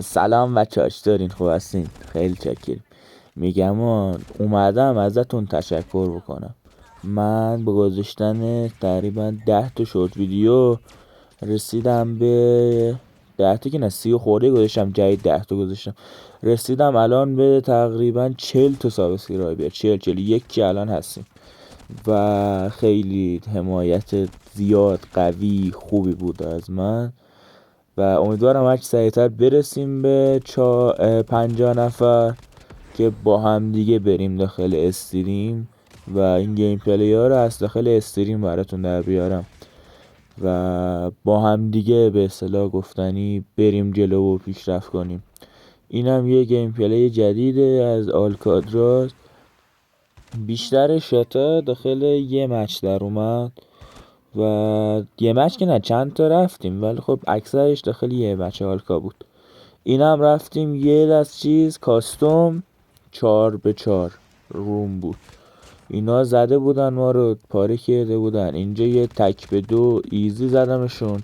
سلام بچه ها، چطورین؟ خوب هستین؟ خیلی چاکریم. میگم اومدم ازتون تشکر بکنم. من با گذاشتن تقریبا 10 تا شورت ویدیو رسیدم به 10 تا، که نه 30 خورده گذاشتم، جدید 10 تا گذاشتم. رسیدم الان به تقریبا 40 تا سابسکرایبر، 41 که الان هستیم و خیلی حمایت زیاد قوی خوبی بود از من و امیدوارم هرچی سریعتر برسیم به 50 نفر که با هم دیگه بریم داخل استریم و این گیم پلی ها رو از داخل استریم براتون در بیارم و با هم دیگه به اصطلاح گفتنی بریم جلو و پیشرفت کنیم. اینم یه گیم پلی جدیده از آلکادراس. بیشتر شاتا داخل یه مچ در اومد و یه مچ که نه، چند تا رفتیم، ولی خب اکثرش داخل یه مچ آلکا بود. اینم رفتیم یه دست چیز کاستوم 4x4 روم بود. اینا زده بودن ما رو پاره کرده بودن. اینجا یه تک به 2 ایزی زدمشون